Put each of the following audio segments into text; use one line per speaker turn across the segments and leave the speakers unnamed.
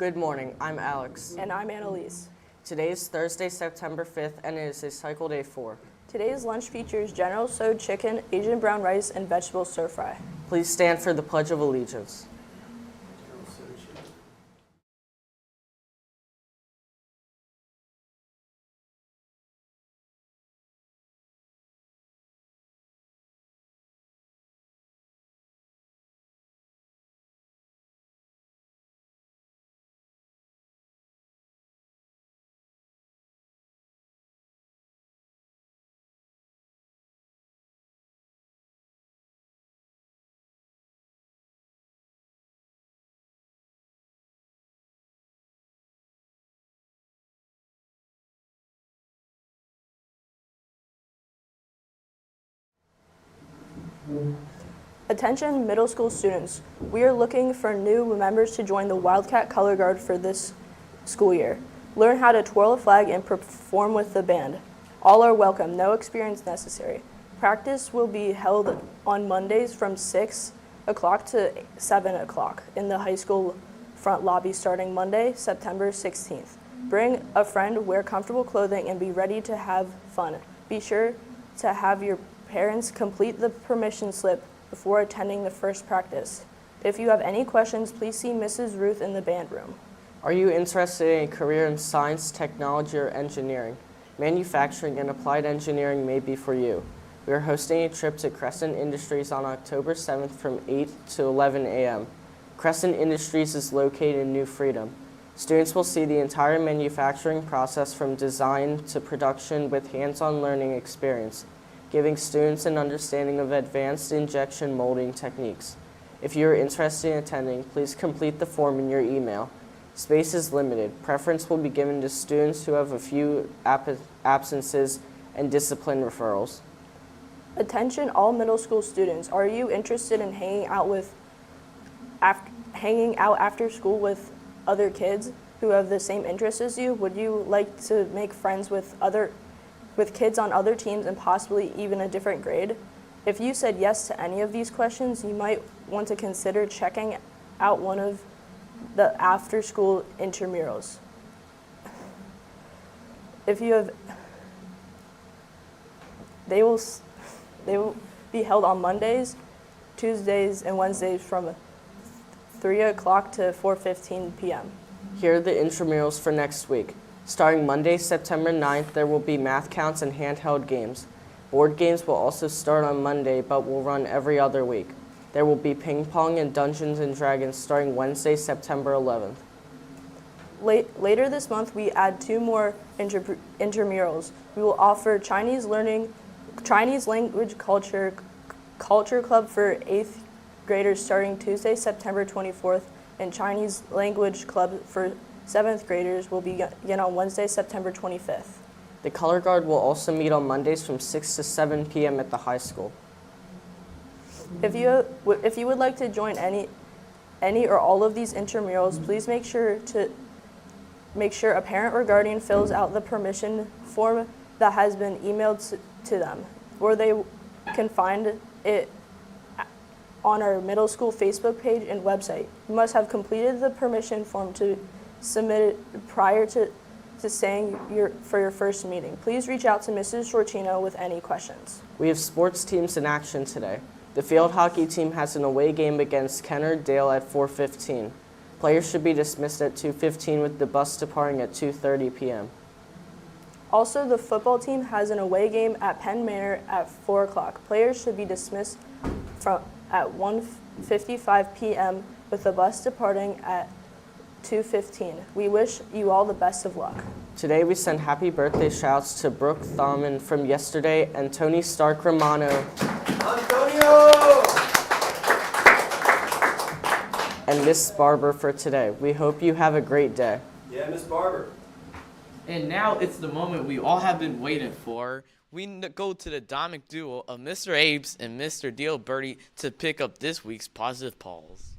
Good morning, I'm Alex.
And I'm Annalise.
Today is Thursday, September 5th, and it is a cycle day 4.
Today's lunch features General Tso's chicken, Asian brown rice, and vegetable stir fry.
Please stand for the Pledge of Allegiance.
Attention middle school students. We are looking for new members to join the Wildcat Color Guard for this school year. Learn how to twirl a flag and perform with the band. All are welcome, no experience necessary. Practice will be held on Mondays from 6 o'clock to 7 o'clock in the high school front lobby starting Monday, September 16th. Bring a friend, wear comfortable clothing, and be ready to have fun. Be sure to have your parents complete the permission slip before attending the first practice. If you have any questions, please see Mrs. Ruth in the band room.
Are you interested in a career in science, technology, or engineering? Manufacturing and applied engineering may be for you. We are hosting a trip to Crescent Industries on October 7th from 8 to 11 a.m. Crescent Industries is located in New Freedom. Students will see the entire manufacturing process from design to production with hands-on learning experience, giving students an understanding of advanced injection molding techniques. If you are interested in attending, please complete the form in your email. Space is limited. Preference will be given to students who have a few absences and discipline referrals.
Attention all middle school students. Are you interested in hanging out after school with other kids who have the same interests as you? Would you like to make friends with kids on other teams and possibly even a different grade? If you said yes to any of these questions, you might want to consider checking out one of the after-school intramurals. They will be held on Mondays, Tuesdays, and Wednesdays from 3 o'clock to 4:15 p.m.
Here are the intramurals for next week. Starting Monday, September 9th, there will be math counts and handheld games. Board games will also start on Monday, but will run every other week. There will be ping pong and Dungeons & Dragons starting Wednesday, September 11th.
Later this month, we add 2 more intramurals. We will offer Chinese language culture club for 8th graders starting Tuesday, September 24th, and Chinese language club for 7th graders will begin on Wednesday, September 25th.
The Color Guard will also meet on Mondays from 6 to 7 p.m. at the high school.
If you would like to join any or all of these intramurals, please make sure a parent or guardian fills out the permission form that has been emailed to them, or they can find it on our middle school Facebook page and website. You must have completed the permission form to submit it prior to saying for your first meeting. Please reach out to Mrs. Shortino with any questions.
We have sports teams in action today. The field hockey team has an away game against Kennard Dale at 4:15. Players should be dismissed at 2:15 with the bus departing at 2:30 p.m.
Also, the football team has an away game at Penn Manor at 4 o'clock. Players should be dismissed at 1:55 p.m. with the bus departing at 2:15. We wish you all the best of luck.
Today we send happy birthday shouts to Brooke Thalman from yesterday and Tony Stark Romano.
Antonio!
And Miss Barber for today. We hope you have a great day.
Yeah, Miss Barber.
And now it's the moment we all have been waiting for. We go to the dynamic duo of Mr. Abe's and Mr. Deal Birdie to pick up this week's Positive Paws.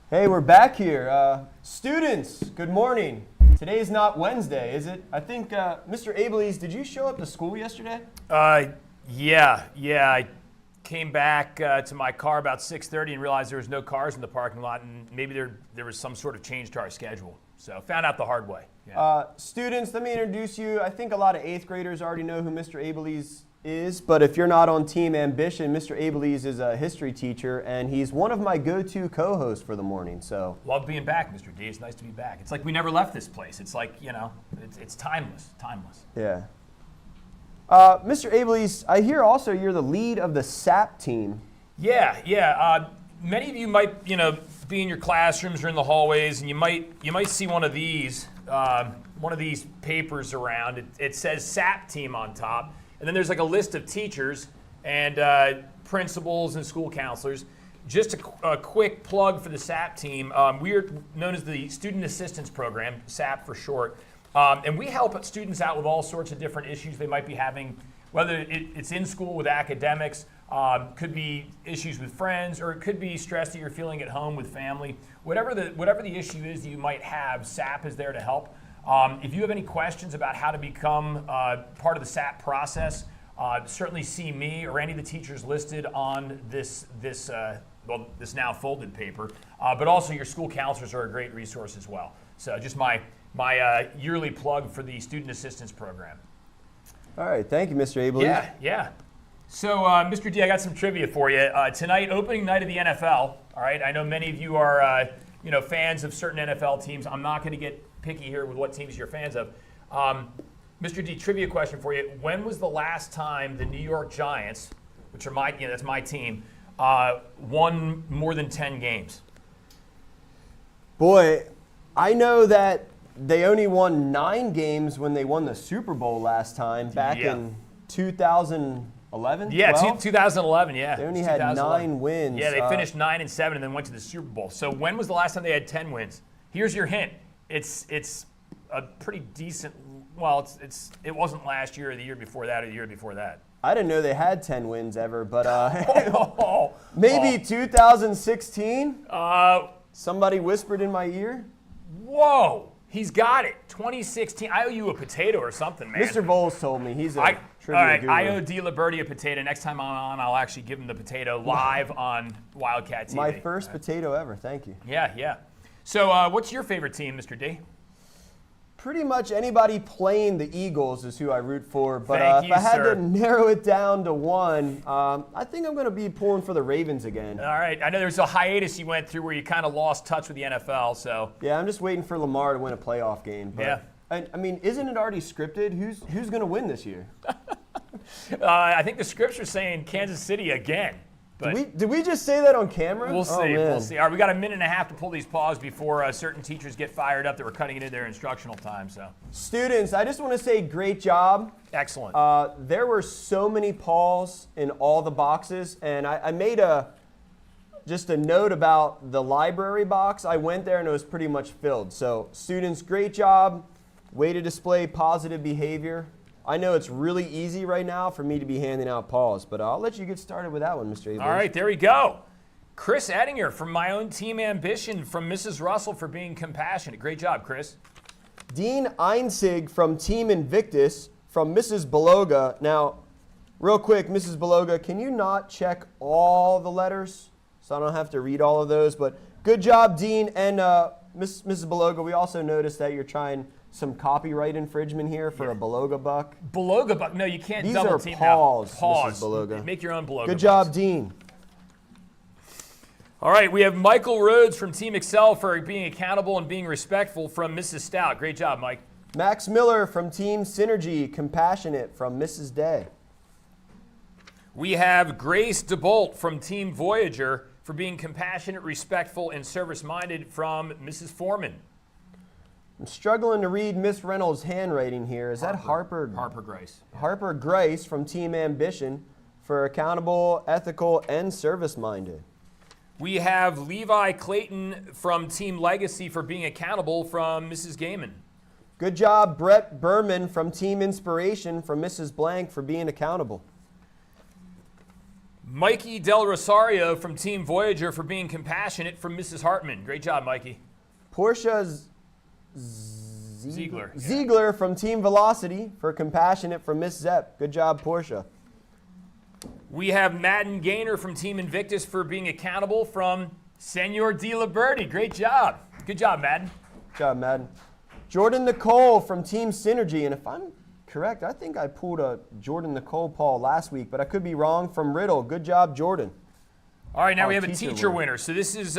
Hey, we're back here. Students, good morning. Today is not Wednesday, is it? I think, Mr. Ableys, did you show up to school yesterday?
Yeah, came back to my car about 6:30 and realized there was no cars in the parking lot, and maybe there was some sort of change to our schedule. So found out the hard way. Yeah.
Students, let me introduce you. I think a lot of 8th graders already know who Mr. Abelies is, but if you're not on Team Ambition, Mr. Abelies is a history teacher, and he's one of my go-to co-hosts for the morning. So
Love being back, Mr. D. It's nice to be back. It's like we never left this place. It's like, it's timeless, timeless.
yeah. Mr. Abelies, I hear also you're the lead of the SAP team.
Yeah. Many of you might, be in your classrooms or in the hallways, and you might see one of these papers around. It says SAP team on top, and then there's like a list of teachers and principals and school counselors. Just a quick plug for the SAP team. We are known as the Student Assistance Program, SAP for short. And we help students out with all sorts of different issues they might be having, whether it's in school with academics, could be issues with friends, or it could be stress that you're feeling at home with family. Whatever the issue is that you might have, SAP is there to help. If you have any questions about how to become part of the SAP process, certainly see me or any of the teachers listed on this now folded paper. But also your school counselors are a great resource as well. So just my yearly plug for the Student Assistance Program.
All right, thank you, Mr. Abelies.
Yeah. So, Mr. D, I got some trivia for you. Tonight, opening night of the NFL. All right, I know many of you are, fans of certain NFL teams. I'm not going to get picky here with what teams you're fans of. Mr. D, trivia question for you. When was the last time the New York Giants, which are that's my team, won more than 10 games?
Boy, I know that they only won 9 games when they won the Super Bowl last time, back in 2011?
Yeah,
12?
2011, yeah.
They only had 9 wins.
Yeah, they finished 9-7 and then went to the Super Bowl. So when was the last time they had 10 wins? Here's your hint. It's a pretty decent, it wasn't last year or the year before that or the year before that.
I didn't know they had 10 wins ever, but maybe 2016? Somebody whispered in my ear.
Whoa! He's got it. 2016. I owe you a potato or something, man.
Mr. Volz told me. He's a trivia
all right,
guru.
I owe D. Liberti a potato. Next time I'm on, I'll actually give him the potato live on Wildcat TV.
My first potato ever. Thank you.
Yeah. So what's your favorite team, Mr. D?
Pretty much anybody playing the Eagles is who I root for, but
Thank
if I
you,
had
sir.
to narrow it down to one, I think I'm going to be pulling for the Ravens again.
All right. I know there's a hiatus you went through where you kind of lost touch with the NFL, so.
Yeah, I'm just waiting for Lamar to win a playoff game. But,
Yeah.
I mean, isn't it already scripted? Who's going to win this year?
I think the scripture's saying Kansas City again. But
Did we just say that on camera?
We'll see.
Oh, man.
We'll see. All right, we got a minute and a half to pull these paws before certain teachers get fired up that we're cutting into their instructional time. So,
Students, I just want to say great job.
excellent.
There were so many Paws in all the boxes, and I made just a note about the library box. I went there and it was pretty much filled. So, students, great job. Way to display positive behavior. I know it's really easy right now for me to be handing out Paws, but I'll let you get started with that one, Mr. Abel.
All right, there we go. Chris Ettinger from my own Team Ambition, from Mrs. Russell for being compassionate. Great job, Chris.
Dean Einsig from Team Invictus from Mrs. Beloga. Now, real quick, Mrs. Beloga, can you not check all the letters so I don't have to read all of those? But good job, Dean. And Mrs. Beloga, we also noticed that you're trying some copyright infringement here for a Beloga buck.
Beloga buck. No, you can't
These
double
are
team
Paws,
now. Paws.
Mrs. Beloga.
Make your own Beloga
Good
bucks.
job, Dean.
All right, we have Michael Rhodes from Team Excel for being accountable and being respectful from Mrs. Stout. Great job, Mike.
Max Miller from Team Synergy, compassionate from Mrs. Day.
We have Grace DeBolt from Team Voyager for being compassionate, respectful, and service-minded from Mrs. Foreman.
I'm struggling to read Miss Reynolds' handwriting here. Is that Harper
Grace.
Harper Grace from Team Ambition for accountable, ethical, and service-minded.
We have Levi Clayton from Team Legacy for being accountable from Mrs. Gaiman.
Good job, Brett Berman from Team Inspiration from Mrs. Blank for being accountable.
Mikey Del Rosario from Team Voyager for being compassionate from Mrs. Hartman. Great job, Mikey.
Portia
Ziegler.
Ziegler from Team Velocity for compassionate from Miss Zepp. Good job, Portia.
We have Madden Gaynor from Team Invictus for being accountable from Senor Di Liberti. Great job. Good job, Madden.
Good job, Madden. Jordan Nicole from Team Synergy, and if I'm correct, I think I pulled a Jordan Nicole Paul last week, but I could be wrong, from Riddle. Good job, Jordan.
All right, now we have a teacher winner. So this is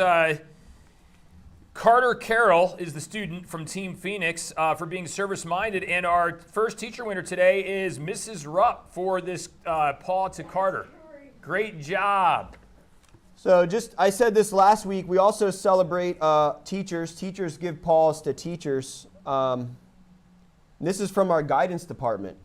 Carter Carroll is the student from Team Phoenix for being service-minded, and our first teacher winner today is Mrs. Rupp for this paw to Carter. Great job.
So I said this last week, we also celebrate teachers. Teachers give paws to teachers. This is from our guidance department.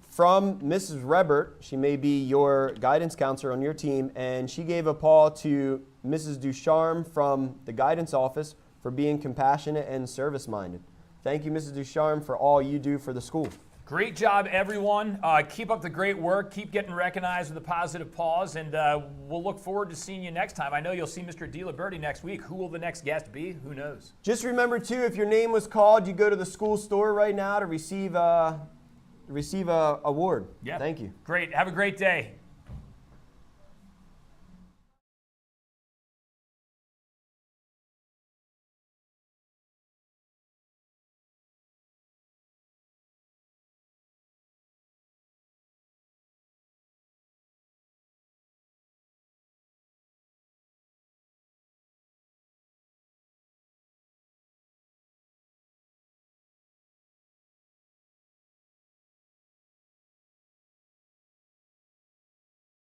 From Mrs. Rebert, she may be your guidance counselor on your team, and she gave a paw to Mrs. Ducharme from the guidance office for being compassionate and service-minded. Thank you, Mrs. Ducharme, for all you do for the school.
Great job, everyone. Keep up the great work. Keep getting recognized with the positive paws, and we'll look forward to seeing you next time. I know you'll see Mr. Di Liberti next week. Who will the next guest be? Who knows?
Just remember, too, if your name was called, you go to the school store right now to receive a award.
Yeah.
Thank you.
Great. Have a great day.